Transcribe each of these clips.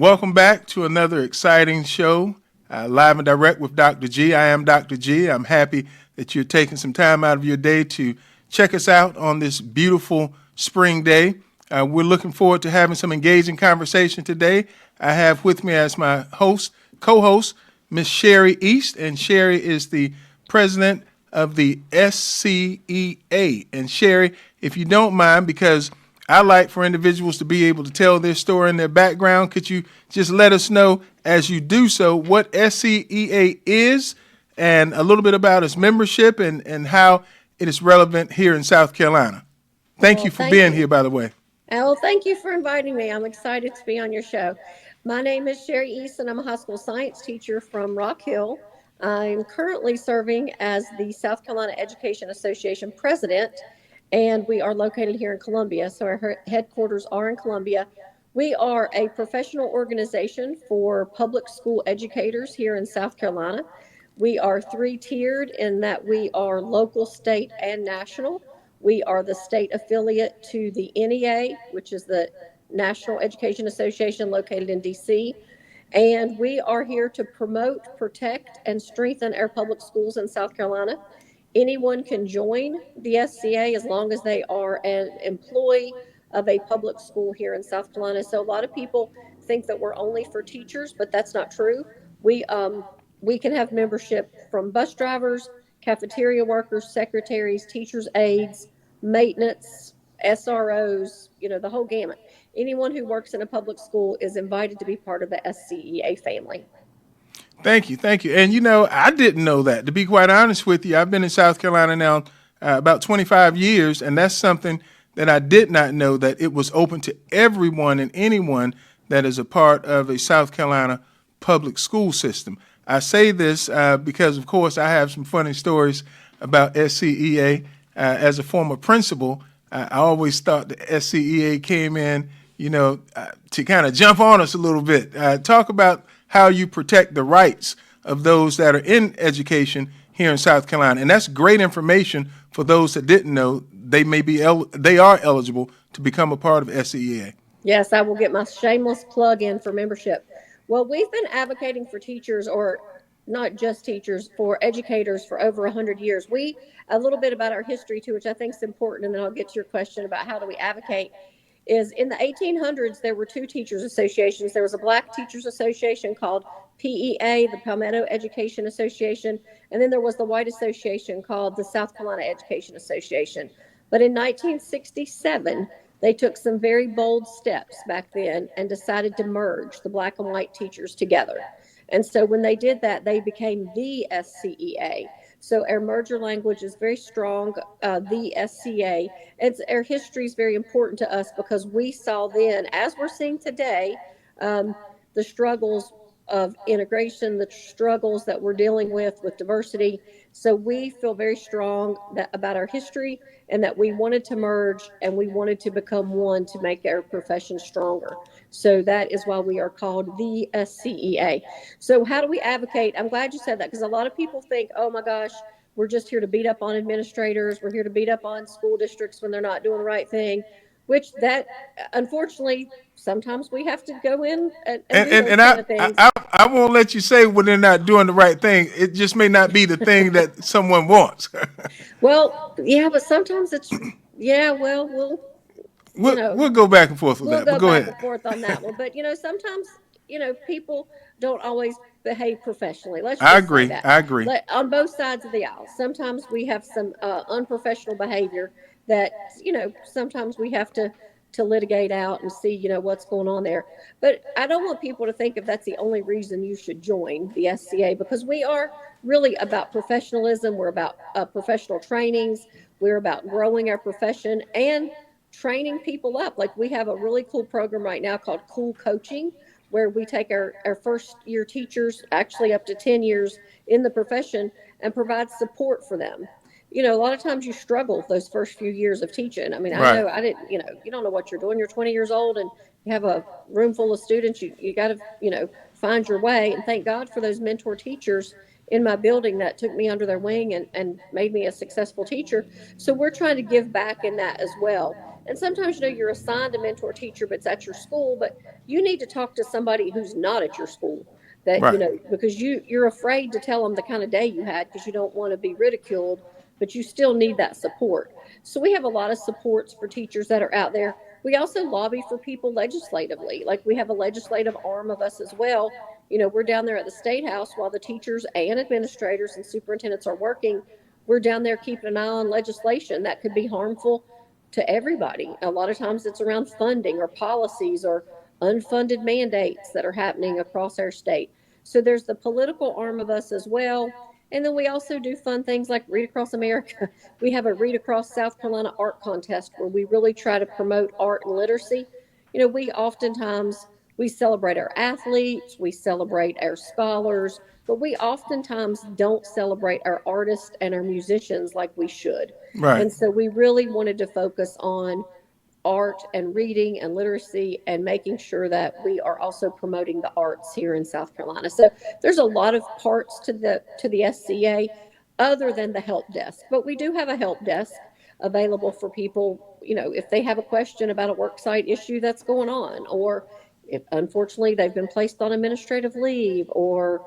Welcome back to another exciting show, live and direct with Dr. G. I am Dr. G. I'm happy that you're taking some time out of your day to check us out on this beautiful spring day. We're looking forward to having some engaging conversation today. I have with me as my co-host, Miss Sherry East, and Sherry is the president of the SCEA. And Sherry, if you don't mind, because I like for individuals to be able to tell their story and their background, could you just let us know as you do so what SCEA is and a little bit about its membership and how it is relevant here in South Carolina? Thank Well, you for thank being you. here, by the way. Well, thank you for inviting me. I'm excited to be on your show. My name is Sherry Easton. I'm a high school science teacher from Rock Hill. I'm currently serving as the South Carolina Education Association president, and we are located here in Columbia. So our headquarters are in Columbia. We are a professional organization for public school educators here in South Carolina. We are three tiered in that we are local, state, and national. We are the state affiliate to the NEA, which is the National Education Association located in DC. And we are here to promote, protect, and strengthen our public schools in South Carolina. Anyone can join the SCA as long as they are an employee of a public school here in South Carolina. So a lot of people think that we're only for teachers, but that's not true. We um, we can have membership from bus drivers, cafeteria workers, secretaries, teachers' aides, maintenance, SROs, the whole gamut. Anyone who works in a public school is invited to be part of the SCEA family. Thank you, thank you. And I didn't know that. To be quite honest with you, I've been in South Carolina now about 25 years, and that's something that I did not know, that it was open to everyone and anyone that is a part of a South Carolina public school system. I say this because, of course, I have some funny stories about SCEA. As a former principal, I always thought the SCEA came in, to kind of jump on us a little bit. Talk about how you protect the rights of those that are in education here in South Carolina, and that's great information for those that didn't know they are eligible to become a part of SCEA. Yes, I will get my shameless plug in for membership. Well, we've been advocating for teachers, or not just teachers, for educators for over 100 years. A little bit about our history too, which I think is important, and then I'll get to your question about how do we advocate. Is in the 1800s, there were two teachers associations. There was a black teachers association called PEA, the Palmetto Education Association, and then there was the white association called the South Carolina Education Association. But in 1967, they took some very bold steps back then and decided to merge the black and white teachers together. And so when they did that, they became the SCEA. So our merger language is very strong, the SCA. Our history is very important to us because we saw then, as we're seeing today, um, the struggles of integration, the struggles that we're dealing with diversity. So we feel very strong about our history and that we wanted to merge and we wanted to become one to make our profession stronger. So that is why we are called the SCEA. So how do we advocate? I'm glad you said that because a lot of people think, oh my gosh, we're just here to beat up on administrators. We're here to beat up on school districts when they're not doing the right thing, which that unfortunately sometimes we have to go in and And do and, those and kind I, of things. I I won't let you say when they're not doing the right thing. It just may not be the thing that someone wants. Well, yeah, but sometimes it's yeah. Well, you know We'll go back and forth with we'll that. But go go back ahead. and forth on that one. But sometimes people don't always behave professionally. Let's I just say agree. that. I agree. On both sides of the aisle, sometimes we have some unprofessional behavior that sometimes we have to litigate out and see what's going on there. But I don't want people to think if that's the only reason you should join the SCA because we are really about professionalism. We're about professional trainings. We're about growing our profession and training people up. Like we have a really cool program right now called Cool Coaching, where we take our first year teachers, actually up to 10 years in the profession, and provide support for them. A lot of times you struggle those first few years of teaching. I mean, I Right. know I didn't, you don't know what you're doing. You're 20 years old and you have a room full of students. You got to, find your way. And thank God for those mentor teachers in my building that took me under their wing and made me a successful teacher. So we're trying to give back in that as well. And sometimes, you're assigned a mentor teacher, but it's at your school, but you need to talk to somebody who's not at your school, that, Right. because you're afraid to tell them the kind of day you had because you don't want to be ridiculed, but you still need that support. So we have a lot of supports for teachers that are out there. We also lobby for people legislatively. Like, we have a legislative arm of us as well. We're down there at the State House while the teachers and administrators and superintendents are working. We're down there keeping an eye on legislation that could be harmful to everybody. A lot of times it's around funding or policies or unfunded mandates that are happening across our state. So there's the political arm of us as well. And then we also do fun things like Read Across America. We have a Read Across South Carolina art contest where we really try to promote art and literacy. We oftentimes we celebrate our athletes, we celebrate our scholars, but we oftentimes don't celebrate our artists and our musicians like we should. Right. And so we really wanted to focus on art and reading and literacy and making sure that we are also promoting the arts here in South Carolina. So there's a lot of parts to the SCA other than the help desk. But we do have a help desk available for people, if they have a question about a worksite issue that's going on, or if unfortunately they've been placed on administrative leave or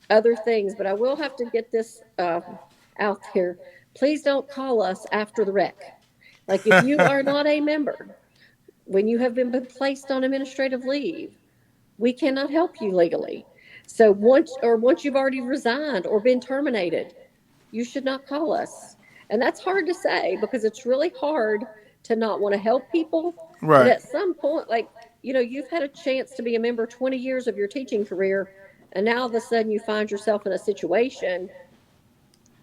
other things. But I will have to get this out there. Please don't call us after the wreck. Like, if you are not a member, when you have been placed on administrative leave, we cannot help you legally. So once you've already resigned or been terminated, you should not call us. And that's hard to say because it's really hard to not want to help people. But Right. at some point, like, you've had a chance to be a member 20 years of your teaching career, and now all of a sudden you find yourself in a situation,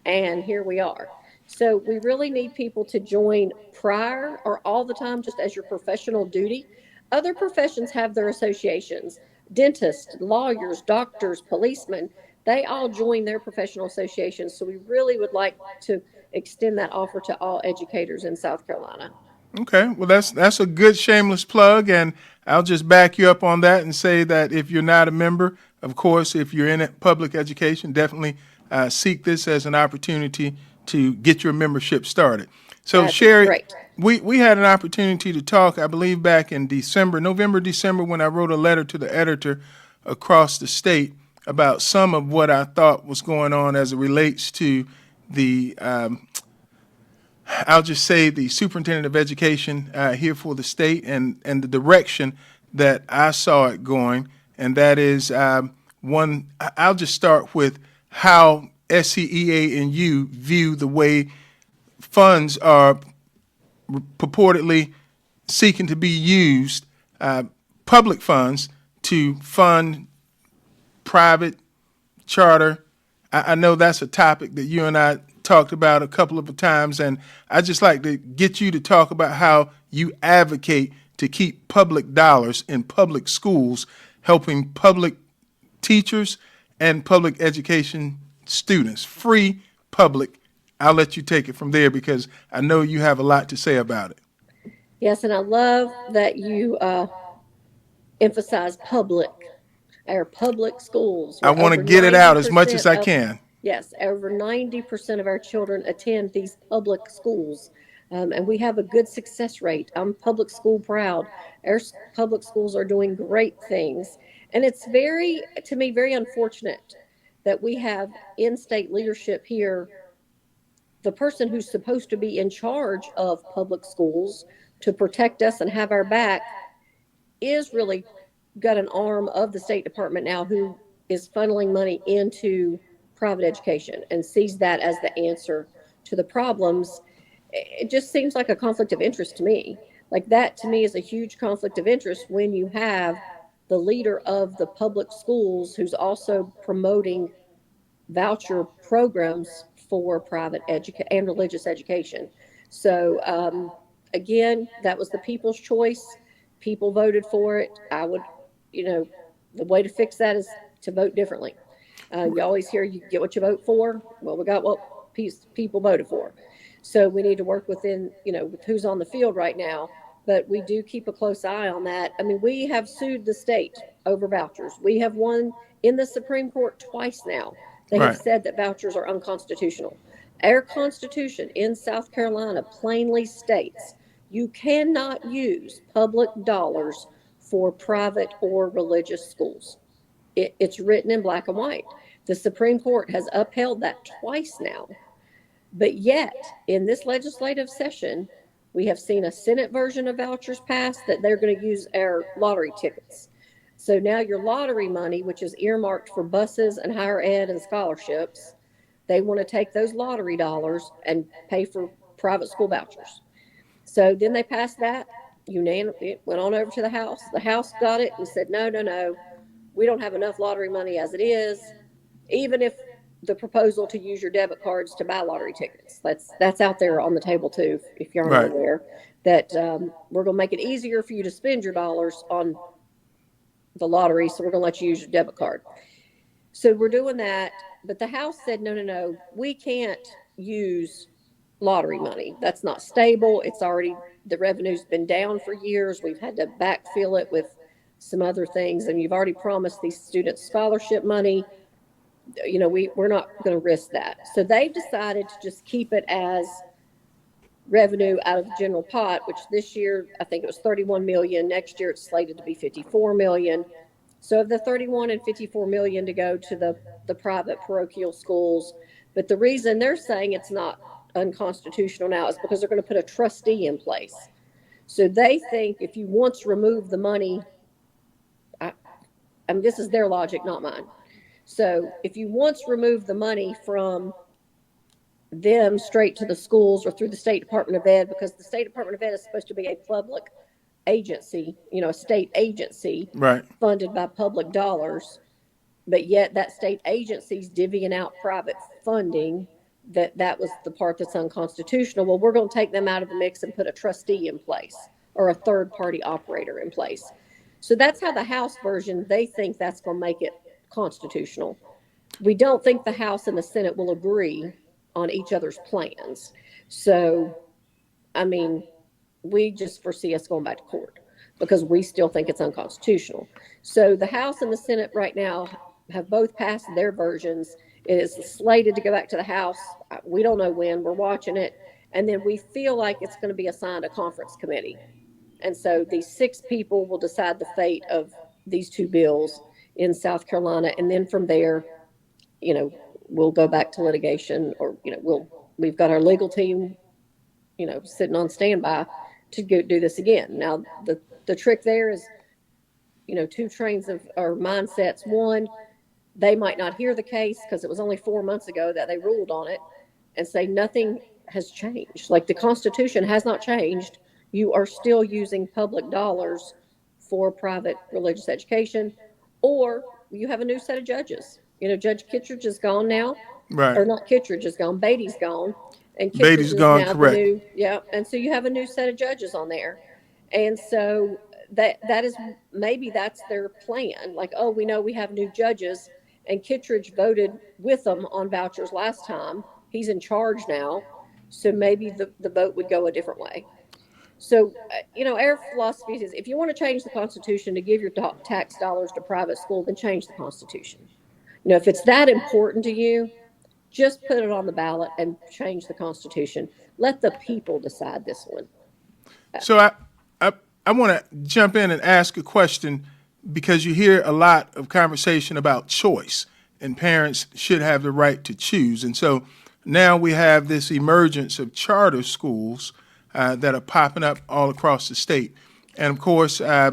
and here we are. So we really need people to join prior or all the time just as your professional duty. Other professions have their associations. Dentists, lawyers, doctors, policemen, they all join their professional associations. So we really would like to extend that offer to all educators in South Carolina. Okay, well that's a good shameless plug, and I'll just back you up on that and say that if you're not a member, of course, if you're in public education, definitely seek this as an opportunity to get your membership started. So That's Sherry, great. we had an opportunity to talk, I believe, back in November, December, when I wrote a letter to the editor across the state about some of what I thought was going on as it relates to the I'll just say the superintendent of education here for the state and the direction that I saw it going. And that is one, I'll just start with how SCEA and you view the way funds are purportedly seeking to be used, public funds, to fund private charter. I know that's a topic that you and I talked about a couple of times, and I just like to get you to talk about how you advocate to keep public dollars in public schools, helping public teachers and public education students, free public. I'll let you take it from there because I know you have a lot to say about it. Yes, and I love that you emphasize public, our public schools, I where want to over get it out as much as 90% I of, can. yes, over 90% of our children attend these public schools. And we have a good success rate. I'm public school proud. Our public schools are doing great things. And it's to me, very unfortunate that we have in state leadership here the person who's supposed to be in charge of public schools to protect us and have our back is really got an arm of the State Department now who is funneling money into private education and sees that as the answer to the problems. It just seems like a conflict of interest to me. Like, that to me is a huge conflict of interest when you have the leader of the public schools who's also promoting voucher programs for private education and religious education. So again, that was the people's choice. People voted for it. I would, the way to fix that is to vote differently. You always hear you get what you vote for. Well, we got what people voted for. So we need to work with who's on the field right now. But we do keep a close eye on that. I mean, we have sued the state over vouchers. We have won in the Supreme Court twice now. They have Right. said that vouchers are unconstitutional. Our Constitution in South Carolina plainly states You cannot use public dollars for private or religious schools. It's written in black and white. The Supreme Court has upheld that twice now. But yet, in this legislative session, we have seen a Senate version of vouchers pass that they're going to use our lottery tickets. So now your lottery money, which is earmarked for buses and higher ed and scholarships, they want to take those lottery dollars and pay for private school vouchers. So then they passed that. It went on over to the House. The House got it and said, no, no, no, we don't have enough lottery money as it is. Even if the proposal to use your debit cards to buy lottery tickets, that's out there on the table too, if you aren't Right. aware, that we're going to make it easier for you to spend your dollars on the lottery. So we're going to let you use your debit card. So we're doing that. But the House said, no, no, no, we can't use lottery money. That's not stable. It's already, the revenue's been down for years. We've had to backfill it with some other things. And you've already promised these students scholarship money. We're not going to risk that. So they've decided to just keep it as revenue out of the general pot, which this year I think it was 31 million. Next year it's slated to be 54 million. So of the 31 and 54 million to go to the private parochial schools. But the reason they're saying it's not unconstitutional now is because they're going to put a trustee in place. So they think if you once remove the money, I, I mean, this is their logic, not mine. So if you once remove the money from them straight to the schools or through the State Department of Ed, because the State Department of Ed is supposed to be a public agency, a state agency Right. funded by public dollars, but yet that state agency's divvying out private funding. That was the part that's unconstitutional. Well, we're going to take them out of the mix and put a trustee in place or a third party operator in place. So that's how the House version, they think that's going to make it constitutional. We don't think the House and the Senate will agree on each other's plans. So, I mean, we just foresee us going back to court because we still think it's unconstitutional. So the House and the Senate right now have both passed their versions. It is slated to go back to the House. We don't know when. We're watching it. And then we feel like it's going to be assigned a conference committee. And so these 6 people will decide the fate of these 2 bills in South Carolina. And then from there, you know, we'll go back to litigation, or, we've got our legal team, sitting on standby to go do this again. Now, the trick there is, 2 trains of or mindsets. One, they might not hear the case because it was only 4 months ago that they ruled on it, and say nothing has changed. Like, the Constitution has not changed. You are still using public dollars for private religious education, or you have a new set of judges. Judge Kittredge is gone now, Right. or not Kittredge is gone, Beatty's gone, and Kittredge Beatty's is gone. now the Correct. new, yeah. And so you have a new set of judges on there, and so that is, maybe that's their plan. Like, oh, we know we have new judges, and Kittredge voted with them on vouchers last time. He's in charge now, so maybe the vote would go a different way. So, our philosophy is if you want to change the Constitution to give your tax dollars to private school, then change the Constitution. If it's that important to you, just put it on the ballot and change the Constitution. Let the people decide this one. So I, I want to jump in and ask a question because you hear a lot of conversation about choice and parents should have the right to choose. And so now we have this emergence of charter schools that are popping up all across the state. And of course, I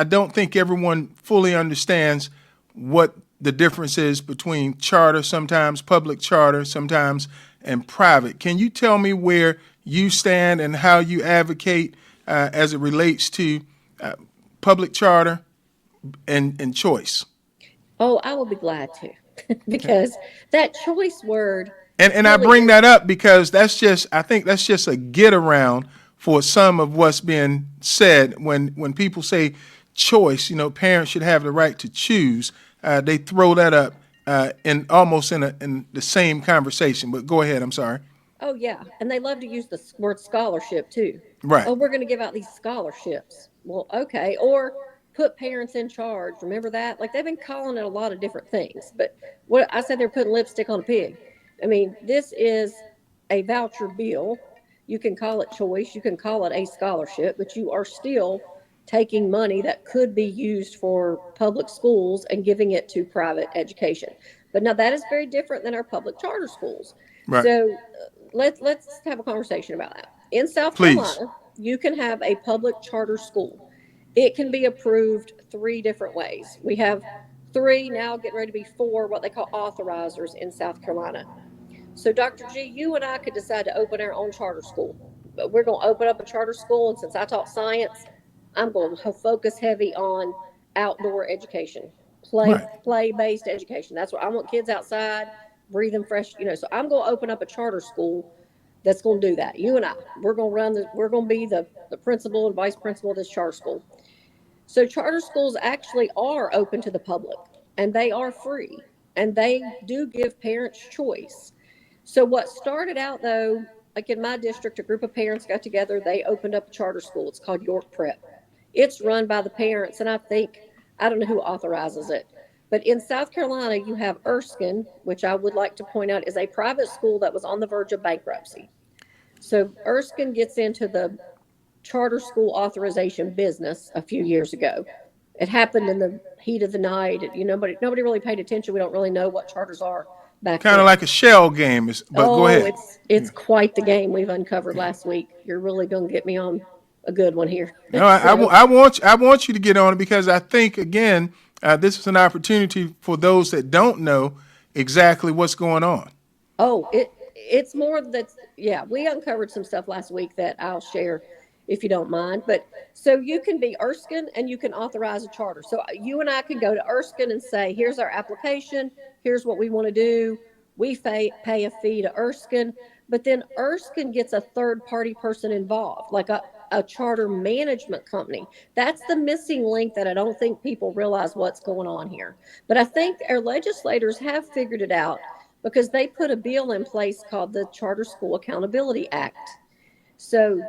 don't think everyone fully understands what the difference is between charter, sometimes public charter, sometimes, and private. Can you tell me where you stand and how you advocate as it relates to public charter and choice? Oh, I will be glad to, because that choice word And I really bring is. that up because I think that's just a get around for some of what's being said when people say choice. Parents should have the right to choose. They throw that up in almost in the same conversation. But go ahead. I'm sorry. Oh, yeah. And they love to use the word scholarship too. Right. Oh, we're going to give out these scholarships. Well, okay. Or put parents in charge. Remember that? Like, they've been calling it a lot of different things. But what I said, they're putting lipstick on a pig. I mean, this is a voucher bill. You can call it choice, you can call it a scholarship, but you are still taking money that could be used for public schools and giving it to private education. But now that is very different than our public charter schools. Right. So let's have a conversation about that. In South Please. Carolina, you can have a public charter school. It can be approved three different ways. We have three, now getting ready to be four, what they call authorizers in South Carolina. So, Dr. G, you and I could decide to open our own charter school. But we're going to open up a charter school, and since I taught science, I'm going to focus heavy on outdoor education, Right. play based education. That's what I want, kids outside, breathing fresh. So I'm going to open up a charter school that's going to do that. You and I, we're going to be the principal and vice principal of this charter school. So charter schools actually are open to the public, and they are free, and they do give parents choice. So what started out though, like in my district, a group of parents got together, they opened up a charter school. It's called York Prep. It's run by the parents, and I don't know who authorizes it. But in South Carolina, you have Erskine, which I would like to point out is a private school that was on the verge of bankruptcy. So Erskine gets into the charter school authorization business a few years ago. It happened in the heat of the night. Nobody really paid attention. We don't really know what charters are back Kind of then. like a shell game, but go Oh, ahead. it's quite the game we've uncovered last week. You're really going to get me on a good one here. No, So, I want you to get on it because I think again, this is an opportunity for those that don't know exactly what's going on. oh, it's more that, yeah, we uncovered some stuff last week that I'll share if you don't mind. But so you can be Erskine and you can authorize a charter. So you and I can go to Erskine and say, here's our application, here's what we want to do. We pay a fee to Erskine, but then Erskine gets a third party person involved, like a charter management company. That's the missing link that I don't think people realize what's going on here. But I think our legislators have figured it out because they put a bill in place called the Charter School Accountability Act. So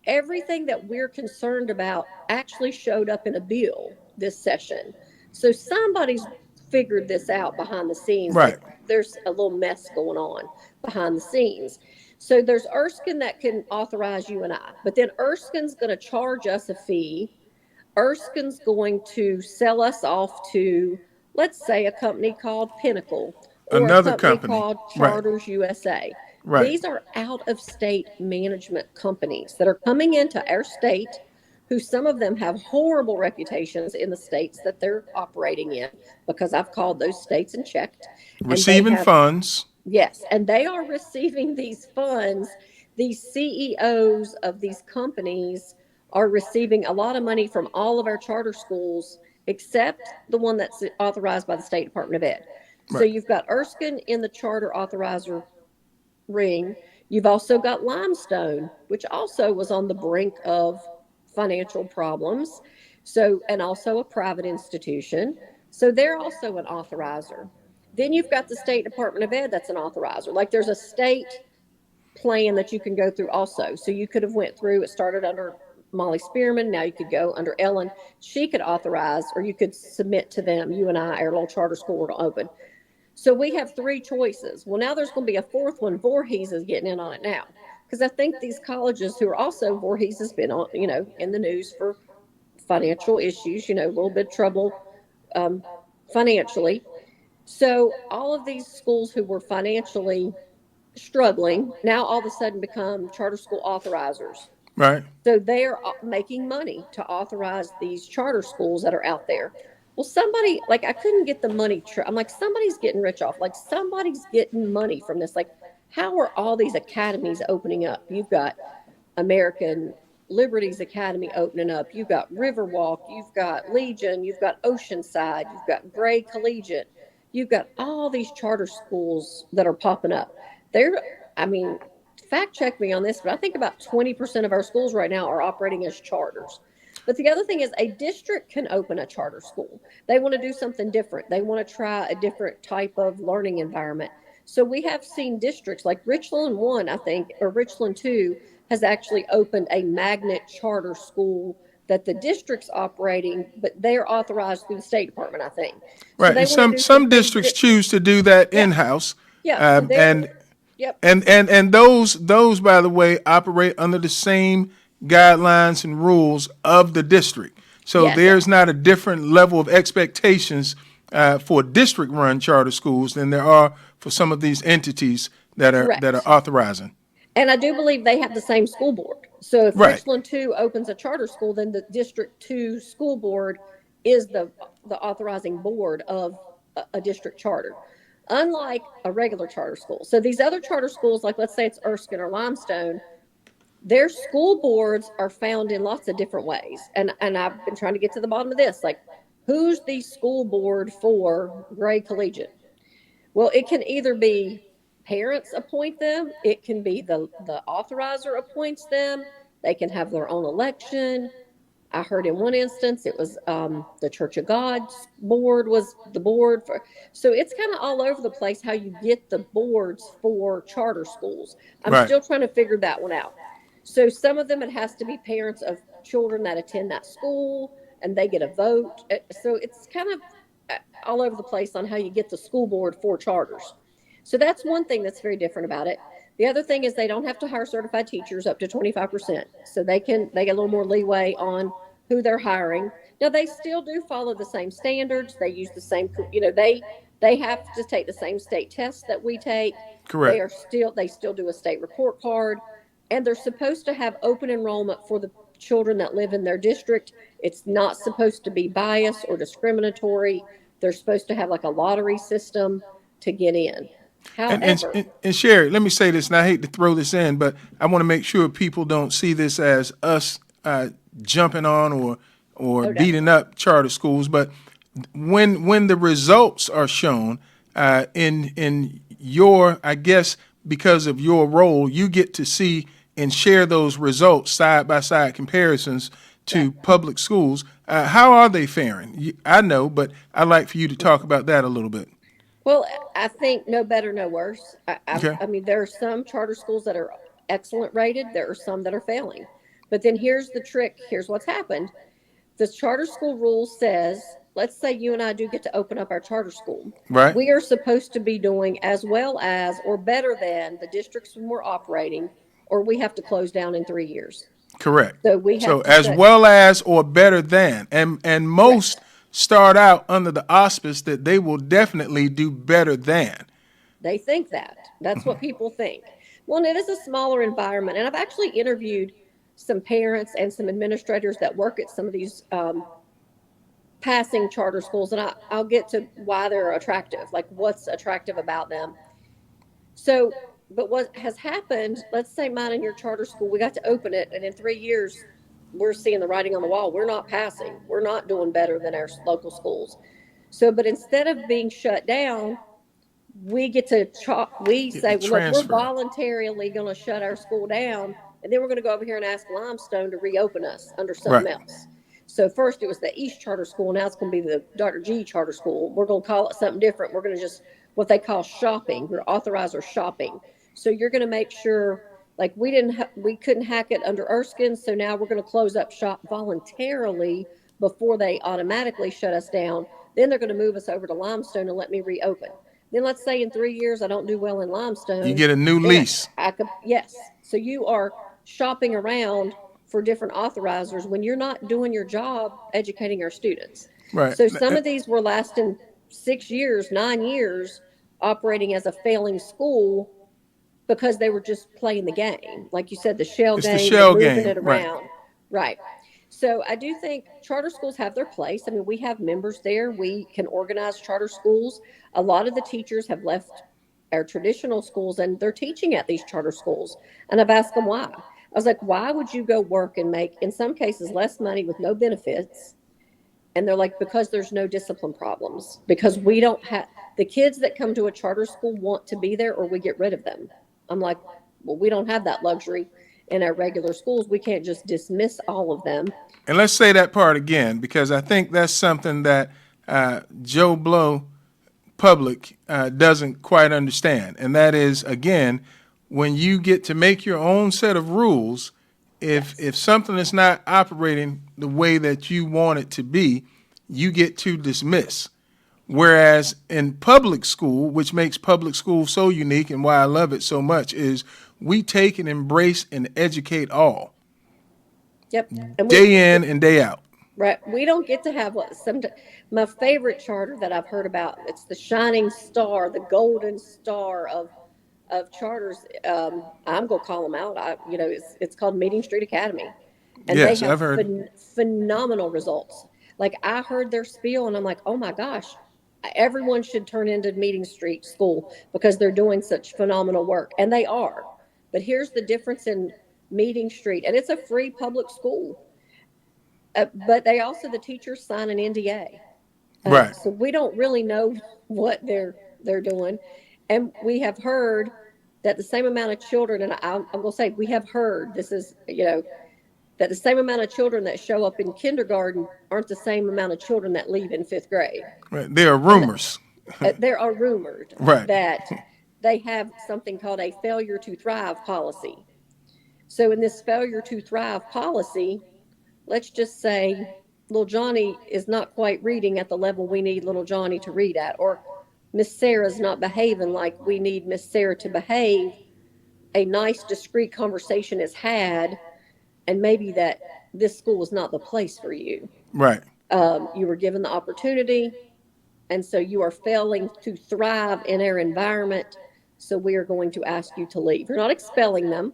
everything that we're concerned about actually showed up in a bill this session. So somebody's figured this out behind the scenes. Right. Like there's a little mess going on behind the scenes. So there's Erskine that can authorize you and I, but then Erskine's going to charge us a fee. Erskine's going to sell us off to, let's say, a company called Pinnacle or a Another company company. called Right. Charters USA. Right. These are out of state management companies that are coming into our state, who some of them have horrible reputations in the states that they're operating in, because I've called those states and checked. And they Receiving have, funds. yes, and they are receiving these funds. These CEOs of these companies are receiving a lot of money from all of our charter schools, except the one that's authorized by the State Department of Ed. So Right. you've got Erskine in the charter authorizer ring. You've also got Limestone, which also was on the brink of financial problems. So, and also a private institution. So they're also an authorizer. Then you've got the State Department of Ed that's an authorizer. Like there's a state plan that you can go through also. So you could have went through, it started under Molly Spearman. Now you could go under Ellen. She could authorize, or you could submit to them. You and I, our little charter school will open. So we have three choices. Well, now there's going to be a fourth one. Voorhees is getting in on it now, because I think these colleges who are also, Voorhees has been on, in the news for financial issues, a little bit of trouble um, financially. So all of these schools who were financially struggling now all of a sudden become charter school authorizers. Right. So they're making money to authorize these charter schools that are out there. Well, somebody, like, I couldn't get the money. I'm like, somebody's getting rich off. Like, somebody's getting money from this. Like, how are all these academies opening up? You've got American Liberties Academy opening up. You've got Riverwalk. You've got Legion. You've got Oceanside. You've got Gray Collegiate. You've got all these charter schools that are popping up. I mean, fact check me on this, but I think about 20% of our schools right now are operating as charters. But the other thing is, a district can open a charter school. They want to do something different. They want to try a different type of learning environment. So we have seen districts like Richland 1, I think, or Richland 2 has actually opened a magnet charter school that the district's operating, but they're authorized through the State Department, I think. So Right. they And want to some do some some things. districts choose to do that Yeah, in house. yeah. So they're And Yep. And those by the way operate under the same guidelines and rules of the district. So Yes. there's not a different level of expectations for district run charter schools than there are for some of these entities that are Correct. authorizing. And I do believe they have the same school board. So if Right. Richland 2 opens a charter school, then the District 2 school board is the authorizing board of a district charter. Unlike a regular charter school. So these other charter schools, like let's say it's Erskine or Limestone, their school boards are found in lots of different ways. And I've been trying to get to the bottom of this. Like, who's the school board for Gray Collegiate? Well, it can either be parents appoint them, it can be the authorizer appoints them, they can have their own election. I heard in one instance it was the Church of God's board was the board for. So it's kind of all over the place how you get the boards for charter schools. I'm Right. still trying to figure that one out. So some of them it has to be parents of children that attend that school and they get a vote. So it's kind of all over the place on how you get the school board for charters. So that's one thing that's very different about it. The other thing is they don't have to hire certified teachers up to 25%. So they get a little more leeway on who they're hiring. Now they still do follow the same standards. They use the same, they have to take the same state tests that we take. Correct. They still do a state report card, and they're supposed to have open enrollment for the children that live in their district. It's not supposed to be biased or discriminatory. They're supposed to have like a lottery system to get in. And, However, and Sherry, let me say this, and I hate to throw this in, but I want to make sure people don't see this as us jumping on or oh no, beating up charter schools. But when the results are shown in your, I guess, because of your role, you get to see and share those results side by side comparisons to public schools. How are they faring? I know, but I'd like for you to talk about that a little bit. well, I think no better, no worse. Okay. I mean, there are some charter schools that are excellent rated. There are some that are failing. But then here's the trick. Here's what's happened. The charter school rule says, let's say you and I do get to open up our charter school. Right. We are supposed to be doing as well as or better than the districts when we're operating, or we have to close down in 3 years. Correct. So we So have to as shut. well as or better than, and most Correct. start out under the auspice that they will definitely do better than. They think that. That's what people think. Well, and it is a smaller environment. And I've actually interviewed some parents and some administrators that work at some of these passing charter schools, and I'll get to why they're attractive, like what's attractive about them. So, but what has happened, let's say mine and your charter school, we got to open it, and in 3 years, we're seeing the writing on the wall. We're not passing. We're not doing better than our local schools. So, but instead of being shut down, we get to we Get the say, well, look, we're transfer. voluntarily going to shut our school down, and then we're going to go over here and ask Limestone to reopen us under Right. something else. So first it was the East Charter School, now it's going to be the Dr. G Charter School. We're going to call it something different. We're going to just what they call shopping. We're authorizer shopping. So you're going to make sure, like we couldn't hack it under Erskine, so now we're going to close up shop voluntarily before they automatically shut us down. Then they're going to move us over to Limestone and let me reopen. Then let's say in 3 years I don't do well in You Limestone. get a new Then lease. I could, yes. So you are shopping around for different authorizers when you're not doing your job educating our students. Right. So some of these were lasting 6 years, 9 years, operating as a failing school because they were just playing the game. Like you said, the shell It's the game, the shell moving game. it Right. around. Right. So I do think charter schools have their place. I mean, we have members there. We can organize charter schools. A lot of the teachers have left our traditional schools and they're teaching at these charter schools. And I've asked them why. I was like, why would you go work and make, in some cases, less money with no benefits? And they're like, because there's no discipline problems. Because we don't have, the kids that come to a charter school want to be there or we get rid of them. I'm like, well, we don't have that luxury in our regular schools. We can't just dismiss all of them. And let's say that part again, because I think that's something that Joe Blow public doesn't quite understand. And that is, again, when you get to make your own set of rules, if something is not operating the way that you want it to be, you get to dismiss. Whereas in public school, which makes public school so unique and why I love it so much, is we take and embrace and educate all, Yep. And day in and day out. right, we don't get to have what some my favorite charter that I've heard about. It's the shining star, the golden star of charters. I'm gonna call them out. It's called Meeting Street Academy, and they Yes, have I've heard. phenomenal results. Like I heard their spiel, and I'm like, oh my gosh, everyone should turn into Meeting Street School because they're doing such phenomenal work, and they are. But here's the difference in Meeting Street, and it's a free public school, but they also the teachers sign an NDA, Right, so we don't really know what they're doing, and we have heard that the same amount of children, and I'm going to say we have heard this is that the same amount of children that show up in kindergarten aren't the same amount of children that leave in fifth grade, right. There are and rumors. there are rumored Right, that they have something called a failure to thrive policy. So in this failure to thrive policy, let's just say little Johnny is not quite reading at the level we need little Johnny to read at, or Miss Sarah's not behaving like we need Miss Sarah to behave. A nice, discreet conversation is had, and maybe that this school is not the place for you. right, You were given the opportunity, and so you are failing to thrive in our environment. So we are going to ask you to leave. You're not expelling them,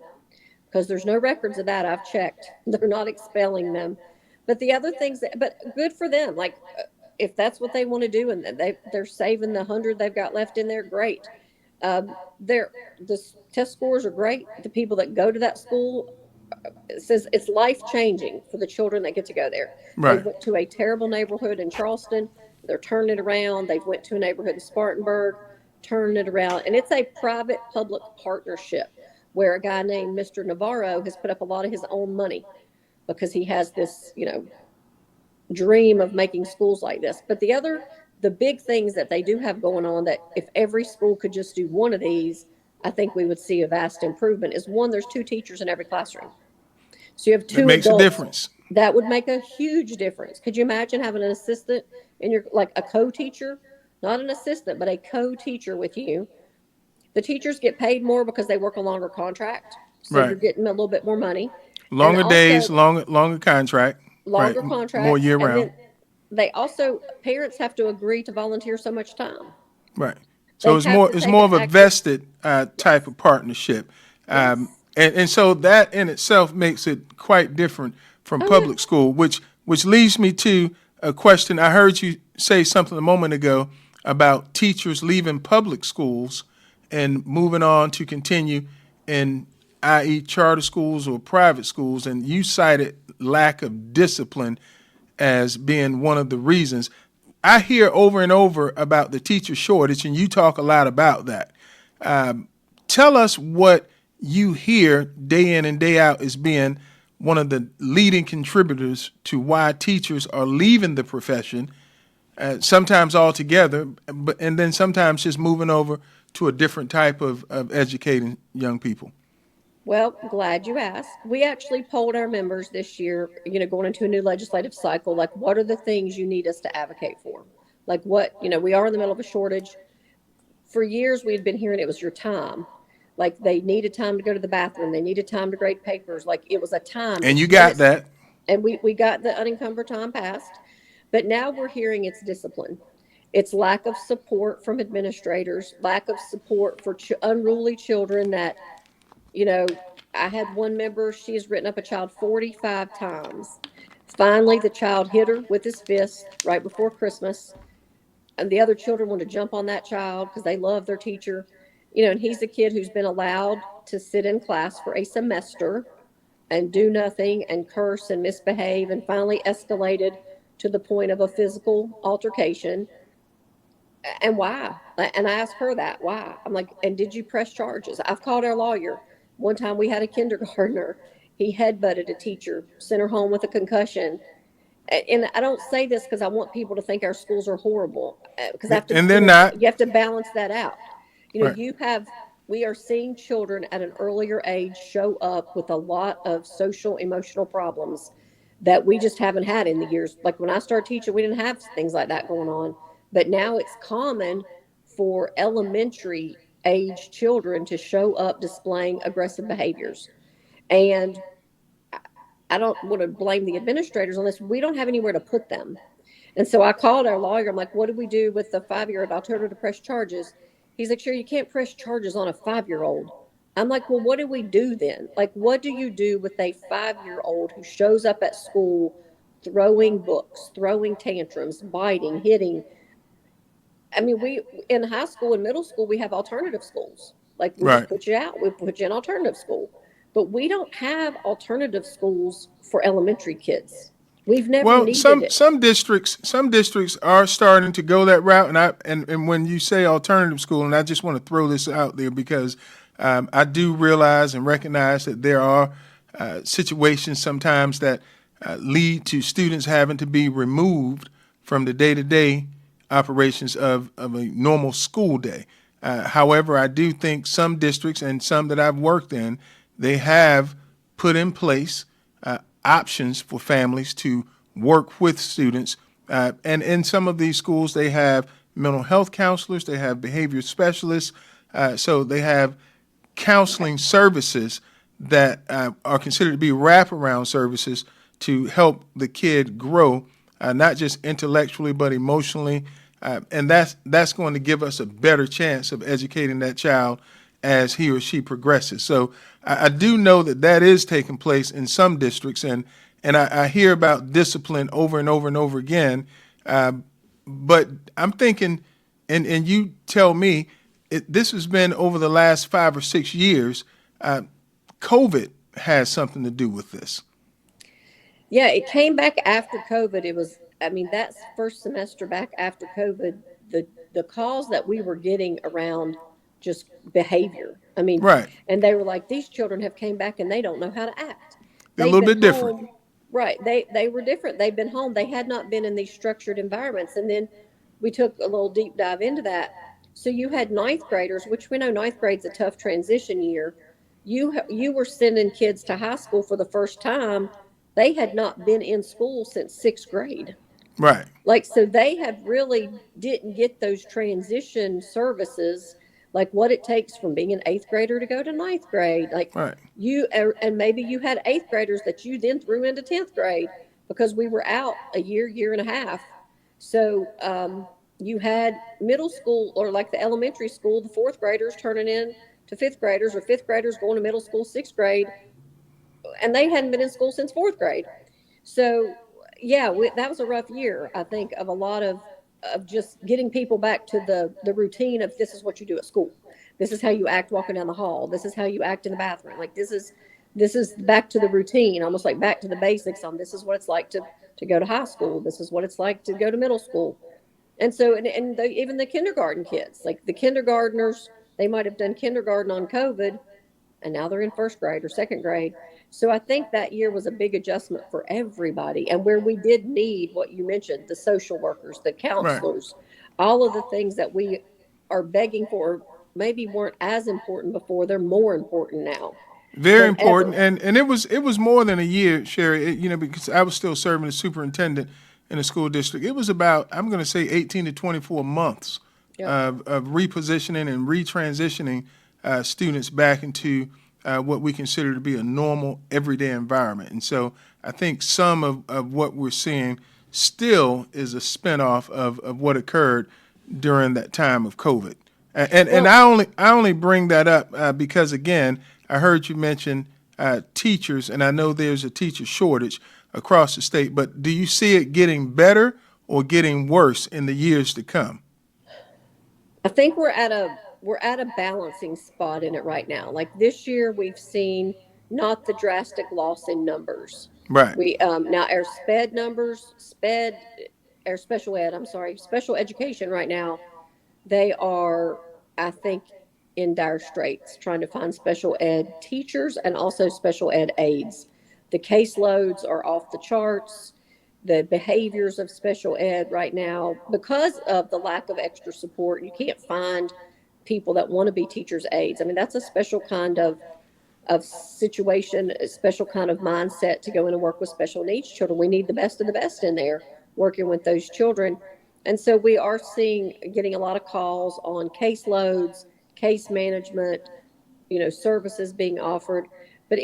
because there's no records of that. I've checked. They're not expelling them. But the other things, but good for them. Like if that's what they want to do, and they're saving the 100 they've got left in there, great. They're the test scores are great. The people that go to that school, it says it's life changing for the children that get to go there. They right, went to a terrible neighborhood in Charleston. They're turning it around. They've went to a neighborhood in Spartanburg, turning it around, and it's a private public partnership where a guy named Mr. Navarro has put up a lot of his own money because he has this, dream of making schools like this. But the big things that they do have going on, that if every school could just do one of these, I think we would see a vast improvement, is one, there's two teachers in every classroom. So you have that two makes a adults. difference. That would make a huge difference. Could you imagine having an assistant in your, like a co-teacher, not an assistant, but a co-teacher with you? The teachers get paid more because they work a longer contract, so you're Right. getting a little bit more money, and Longer days, also longer contract. Right, longer more contracts, year and round. then they also parents have to agree to volunteer so much time. Right. They So have to it's take more an of a active. vested type Yes, of partnership, yes. and so that in itself makes it quite different from Oh yeah. public school, which leads me to a question. I heard you say something a moment ago about teachers leaving public schools and moving on to continue in, i.e., charter schools or private schools, and you cited lack of discipline as being one of the reasons. I hear over and over about the teacher shortage, and you talk a lot about that. Tell us what you hear day in and day out as being one of the leading contributors to why teachers are leaving the profession, sometimes altogether, and then sometimes just moving over to a different type of educating young people. Well, glad you asked. We actually polled our members this year, going into a new legislative cycle, like what are the things you need us to advocate for? Like what, we are in the middle of a shortage. For years, we'd been hearing it was your time. Like they needed time to go to the bathroom, they needed time to grade papers. Like it was a time, And it's you got minutes, that. and we got the unencumbered time passed. But now we're hearing it's discipline. It's lack of support from administrators, lack of support for unruly children that, you know, I had one member, she has written up a child 45 times. Finally, the child hit her with his fist right before Christmas, and the other children want to jump on that child because they love their teacher. And he's a kid who's been allowed to sit in class for a semester and do nothing and curse and misbehave, and finally escalated to the point of a physical altercation. And why? And I asked her that, why? I'm like, and did you press charges? I've called our lawyer. One time we had a kindergartner, he headbutted a teacher, sent her home with a concussion. And I don't say this because I want people to think our schools are horrible, because I have to, And they're not. you have to balance that out. Right. We are seeing children at an earlier age show up with a lot of social emotional problems that we just haven't had in the years. Like when I started teaching, we didn't have things like that going on. But now it's common for elementary age children to show up displaying aggressive behaviors. And I don't want to blame the administrators on this. We don't have anywhere to put them. And so I called our lawyer. I'm like, what do we do with the 5-year-old? I told her to press charges. He's like, sure, you can't press charges on a 5-year-old. I'm like, well, what do we do then? Like, what do you do with a 5-year-old who shows up at school throwing books, throwing tantrums, biting, hitting? I mean, we in high school and middle school, we have alternative schools. Like, we just Right. put you out, we put you in alternative school. But we don't have alternative schools for elementary kids. We've never Well, needed it. some districts are starting to go that route, and when you say alternative school, and I just want to throw this out there because I do realize and recognize that there are situations sometimes that lead to students having to be removed from the day to day operations of a normal school day. However, I do think some districts and some that I've worked in, they have put in place options for families to work with students. And in some of these schools, they have mental health counselors, they have behavior specialists, so they have counseling services that are considered to be wraparound services to help the kid grow, not just intellectually but emotionally, and that's going to give us a better chance of educating that child as he or she progresses. So I do know that that is taking place in some districts, and I hear about discipline over and over and over again. Uh, but I'm thinking, and you tell me, this has been over the last 5 or 6 years. Uh, COVID has something to do with this. Yeah, it came back after COVID. It was, I mean, that first semester back after COVID, the calls that we were getting around just behavior. I mean, Right. and they were like, these children have came back and they don't know how to act. They're a They've little been bit different. home, right? They were different. They've been home. They had not been in these structured environments. And then we took a little deep dive into that. So you had ninth graders, which we know ninth grade's a tough transition year. You were sending kids to high school for the first time. They had not been in school since sixth grade. Right. Like, so they have really didn't get those transition services, like what it takes from being an eighth grader to go to ninth grade. Like, Right. and maybe you had eighth graders that you then threw into 10th grade because we were out a year and a half. So you had middle school, or like the elementary school, the fourth graders turning in to fifth graders, or fifth graders going to middle school, sixth grade, and they hadn't been in school since fourth grade. So yeah, that was a rough year, I think, of a lot of just getting people back to the routine of, this is what you do at school. This is how you act walking down the hall. This is how you act in the bathroom. Like, this is back to the routine, almost like back to the basics on, this is what it's like to go to high school. This is what it's like to go to middle school. And so, even the kindergarten kids, like the kindergartners, they might have done kindergarten on COVID, and now they're in first grade or second grade. So I think that year was a big adjustment for everybody. And where we did need what you mentioned, the social workers, the Right. counselors, all of the things that we are begging for, maybe weren't as important before, they're more important now Very than important, ever. and it was more than a year, Sherry. Because I was still serving as superintendent in a school district. It was about, I'm going to say, 18 to 24 months Yep. of repositioning and retransitioning students back into what we consider to be a normal everyday environment. And so I think some of what we're seeing still is a spinoff of what occurred during that time of COVID. And Well, I only bring that up because, again, I heard you mention teachers, and I know there's a teacher shortage across the state. But do you see it getting better or getting worse in the years to come? I think we're at a balancing spot in it right now. Like this year, we've seen not the drastic loss in numbers. Right. We now our sped numbers, sped our special ed. I'm sorry, special education right now. They are, I think, in dire straits trying to find special ed teachers and also special ed aides. The caseloads are off the charts. The behaviors of special ed right now, because of the lack of extra support, you can't find people that want to be teachers' aides. I mean, that's a special kind of situation, a special kind of mindset to go in and work with special needs children. We need the best of the best in there working with those children. And so we are getting a lot of calls on caseloads, case management, services being offered. But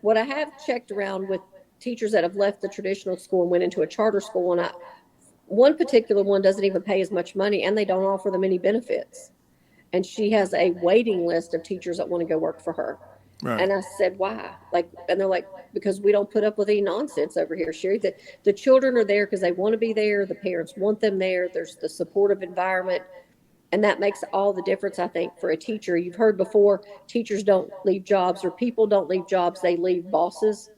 what I have checked around with teachers that have left the traditional school and went into a charter school, and one particular one doesn't even pay as much money, and they don't offer them any benefits. And she has a waiting list of teachers that want to go work for her. Right. And I said, why? And they're like, because we don't put up with any nonsense over here, Sherry. The children are there because they want to be there. The parents want them there. There's the supportive environment. And that makes all the difference, I think, for a teacher. You've heard before, teachers don't leave jobs, or people don't leave jobs. They leave bosses,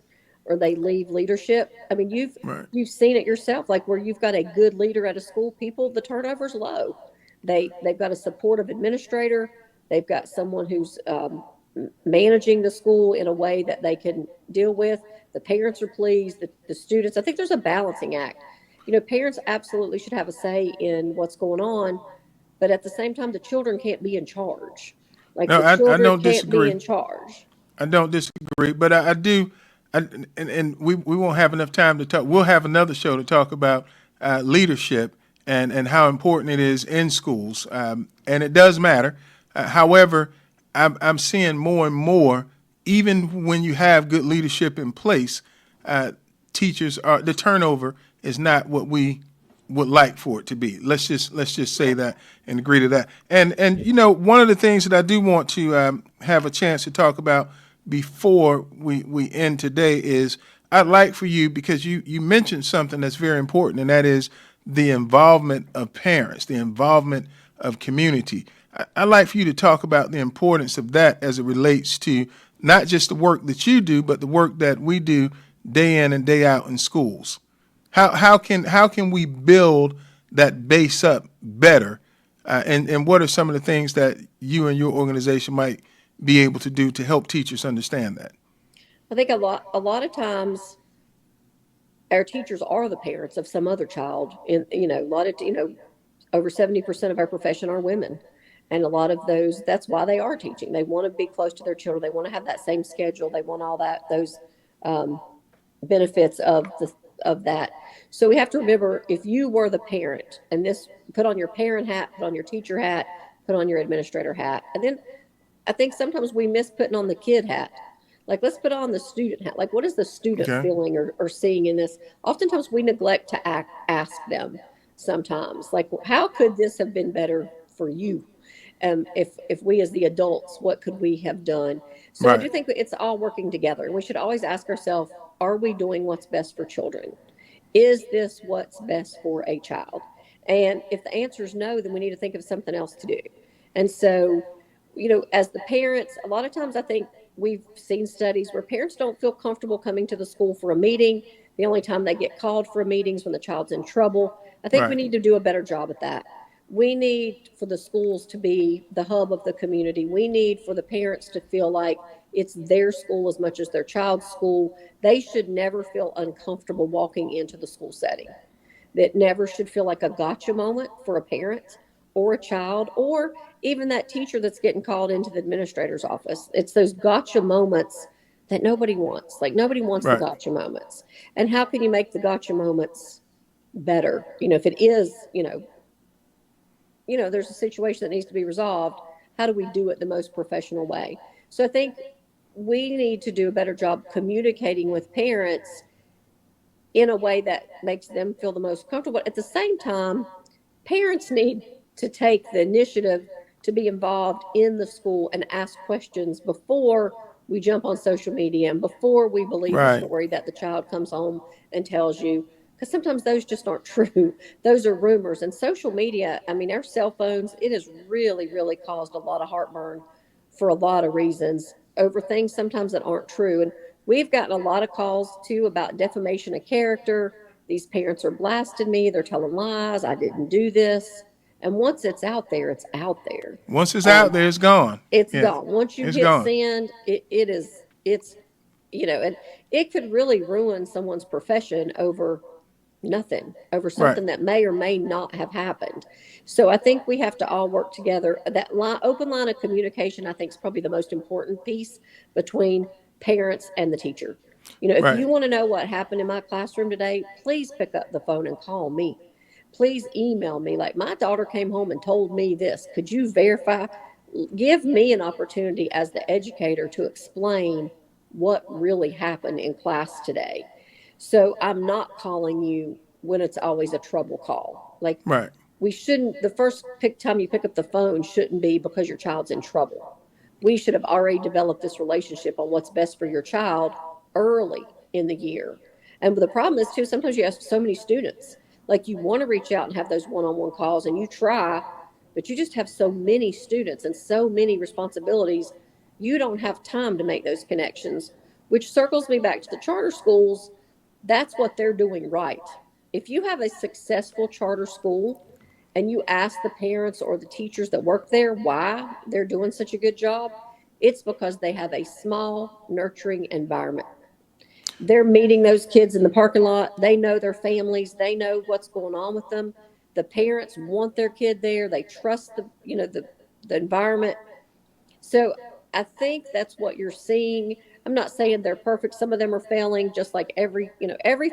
or they leave leadership. I mean, Right. you've seen it yourself, like where you've got a good leader at a school, people, the turnover's low. They've got a supportive administrator. They've got someone who's managing the school in a way that they can deal with. The parents are pleased. The students. I think there's a balancing act. Parents absolutely should have a say in what's going on, but at the same time, the children can't be in charge. Like No, the I children don't can't be disagree. in charge. I don't disagree, but I do. And we won't have enough time to talk. We'll have another show to talk about leadership and how important it is in schools. And it does matter. However, I'm seeing more and more, even when you have good leadership in place, teachers are the turnover is not what we would like for it to be. Let's just say that and agree to that. And one of the things that I do want to have a chance to talk about before we end today is I'd like for you, because you mentioned something that's very important, and that is the involvement of parents, the involvement of community. I'd like for you to talk about the importance of that as it relates to not just the work that you do, but the work that we do day in and day out in schools. How can we build that base up better, and what are some of the things that you and your organization might be able to do to help teachers understand that? I think a lot of times our teachers are the parents of some other child. In a lot of over 70% of our profession are women, and a lot of those, that's why they are teaching. They want to be close to their children. They want to have that same schedule. They want all those um, benefits of that. So we have to remember, if you were the parent, and this, put on your parent hat, put on your teacher hat, put on your administrator hat, and then I think sometimes we miss putting on the kid hat. Like, let's put on the student hat. Like, what is the student Okay. feeling or seeing in this? Oftentimes we neglect to ask them sometimes, like, how could this have been better for you? If we as the adults, what could we have done? So I do Right. think it's all working together. And we should always ask ourselves, are we doing what's best for children? Is this what's best for a child? And if the answer is no, then we need to think of something else to do. And so, as the parents, a lot of times I think we've seen studies where parents don't feel comfortable coming to the school for a meeting. The only time they get called for a meeting is when the child's in trouble. I think we Right. need to do a better job at that. We need for the schools to be the hub of the community. We need for the parents to feel like it's their school as much as their child's school. They should never feel uncomfortable walking into the school setting. That never should feel like a gotcha moment for a parent or a child, or even that teacher that's getting called into the administrator's office. It's those gotcha moments that nobody wants. Like, nobody wants the Right. gotcha moments. And how can you make the gotcha moments better? If it is, there's a situation that needs to be resolved. How do we do it the most professional way? So I think we need to do a better job communicating with parents in a way that makes them feel the most comfortable. At the same time, parents need to take the initiative to be involved in the school and ask questions before we jump on social media and before we believe the Right. story that the child comes home and tells you. Because sometimes those just aren't true. Those are rumors. And social media, I mean, our cell phones, it has really, really caused a lot of heartburn for a lot of reasons over things sometimes that aren't true. And we've gotten a lot of calls too about defamation of character. These parents are blasting me. They're telling lies. I didn't do this. And once it's out there, it's out there. Once it's out Um, there, it's gone. it's Yeah. gone. Once you It's hit gone. send, it's, and it could really ruin someone's profession over nothing, over Right. something that may or may not have happened. So I think we have to all work together. That open line of communication, I think, is probably the most important piece between parents and the teacher. If Right. you want to know what happened in my classroom today, please pick up the phone and call me, please email me. Like, my daughter came home and told me this. Could you verify? Give me an opportunity as the educator to explain what really happened in class today. So I'm not calling you when it's always a trouble call. Like, Right. we shouldn't, the first time you pick up the phone shouldn't be because your child's in trouble. We should have already developed this relationship on what's best for your child early in the year. And the problem is too, sometimes you have so many students, like, you want to reach out and have those one-on-one calls, and you try, but you just have so many students and so many responsibilities, you don't have time to make those connections, which circles me back to the charter schools. That's what they're doing right. If you have a successful charter school and you ask the parents or the teachers that work there why they're doing such a good job, it's because they have a small, nurturing environment. They're meeting those kids in the parking lot. They know their families. They know what's going on with them. The parents want their kid there. They trust the environment. So I think that's what you're seeing. I'm not saying they're perfect. Some of them are failing, just like every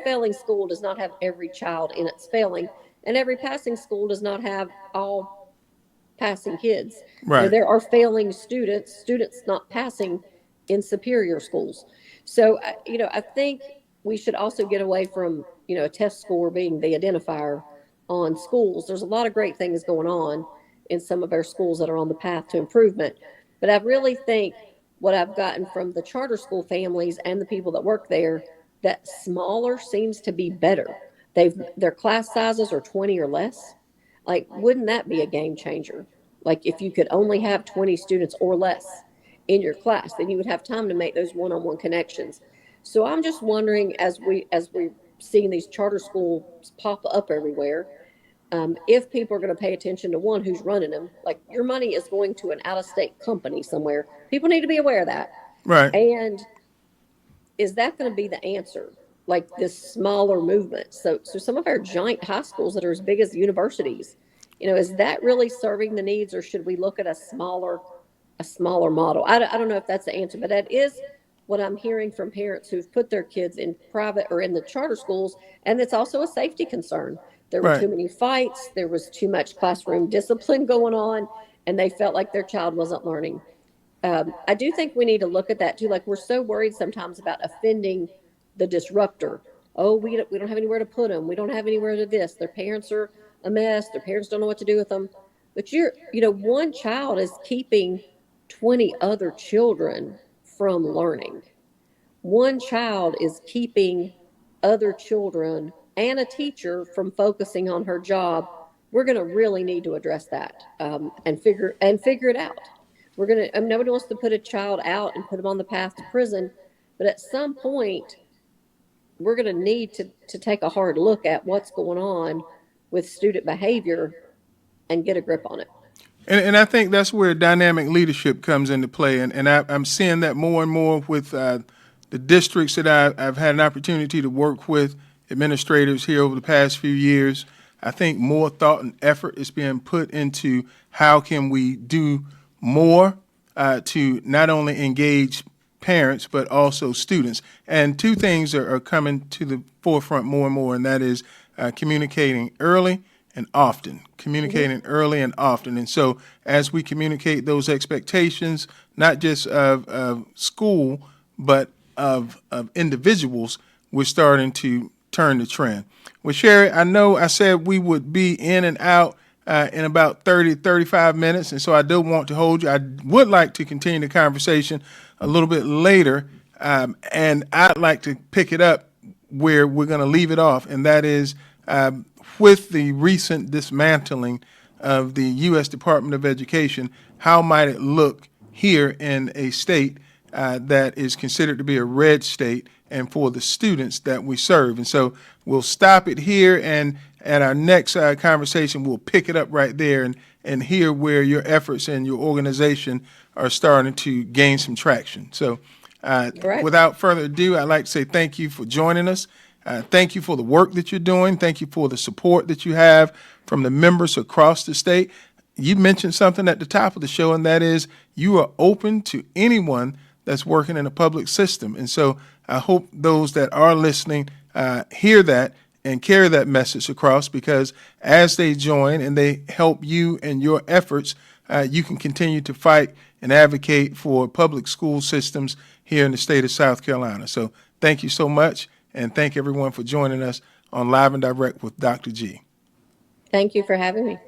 failing school does not have every child in its failing, and every passing school does not have all passing kids. Right. There are failing students not passing in superior schools. So, I think we should also get away from, a test score being the identifier on schools. There's a lot of great things going on in some of our schools that are on the path to improvement. But I really think what I've gotten from the charter school families and the people that work there, that smaller seems to be better. Their class sizes are 20 or less. Like, wouldn't that be a game changer? Like, if you could only have 20 students or less in your class, then you would have time to make those one-on-one connections. So I'm just wondering, as we're seeing these charter schools pop up everywhere, if people are going to pay attention to one who's running them, like, your money is going to an out-of-state company somewhere. People need to be aware of that. Right. And is that going to be the answer? Like, this smaller movement. So some of our giant high schools that are as big as universities, is that really serving the needs, or should we look at a smaller model? I don't know if that's the answer, but that is what I'm hearing from parents who've put their kids in private or in the charter schools, and it's also a safety concern. There were Right. too many fights, there was too much classroom discipline going on, and they felt like their child wasn't learning. I do think we need to look at that too. Like, we're so worried sometimes about offending the disruptor. Oh, we don't have anywhere to put them. We don't have anywhere to this. Their parents are a mess. Their parents don't know what to do with them. But one child is keeping 20 other children from learning. One child is keeping other children and a teacher from focusing on her job. We're going to really need to address that, and figure it out. Nobody wants to put a child out and put them on the path to prison, but at some point, we're going to need to take a hard look at what's going on with student behavior and get a grip on it. And I think that's where dynamic leadership comes into play. And I'm seeing that more and more with the districts that I've had an opportunity to work with, administrators here over the past few years. I think more thought and effort is being put into how can we do more to not only engage parents, but also students. And two things are coming to the forefront more and more, and that is communicating early and often. Communicating early and often. And so as we communicate those expectations, not just of school, but of individuals, we're starting to turn the trend. Well, Sherry, I know I said we would be in and out in about 30, 35 minutes, and so I don't want to hold you. I would like to continue the conversation a little bit later, and I'd like to pick it up where we're going to leave it off, and that is with the recent dismantling of the U.S. Department of Education, how might it look here in a state that is considered to be a red state and for the students that we serve? And so we'll stop it here, and at our next conversation, we'll pick it up right there and hear where your efforts and your organization are starting to gain some traction. So Right. without further ado, I'd like to say thank you for joining us. Thank you for the work that you're doing. Thank you for the support that you have from the members across the state. You mentioned something at the top of the show, and that is you are open to anyone that's working in a public system. And so I hope those that are listening hear that and carry that message across, because as they join and they help you and your efforts, you can continue to fight and advocate for public school systems here in the state of South Carolina. So thank you so much, and thank everyone for joining us on Live and Direct with Dr. G. Thank you for having me.